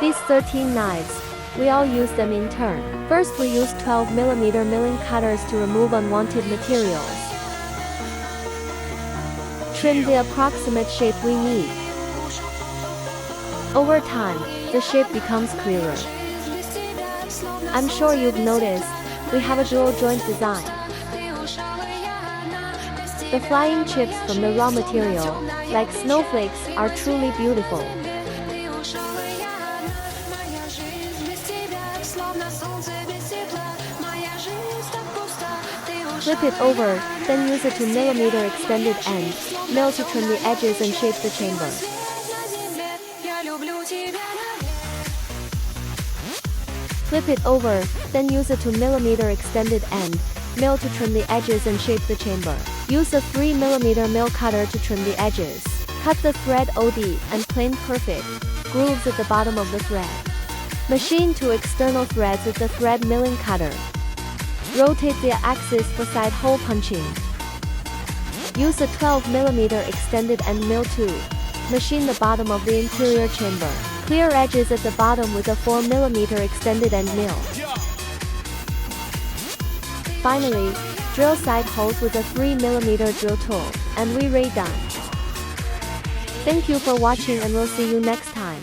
These 13 knives, we all use them in turn. First we use 12mm milling cutters to remove unwanted materials. Trim the approximate shape we need. Over time, the shape becomes clearer. I'm sure you've noticed, we have a dual joint design. The flying chips from the raw material, like snowflakes, are truly beautiful. Flip it over, then use a 2mm extended end mill to trim the edges and shape the chamber. Flip it over, then use a 2mm extended end mill to trim the edges and shape the chamber. Use a 3mm mill cutter to trim the edges. Cut the thread OD and plane perfect grooves at the bottom of the thread. Machine two external threads with the thread milling cutter. Rotate the axis for side hole punching. Use a 12mm extended end mill to machine the bottom of the interior chamber. Clear edges at the bottom with a 4mm extended end mill. Finally, drill side holes with a 3mm drill tool, and we're done. Thank you for watching and we'll see you next time.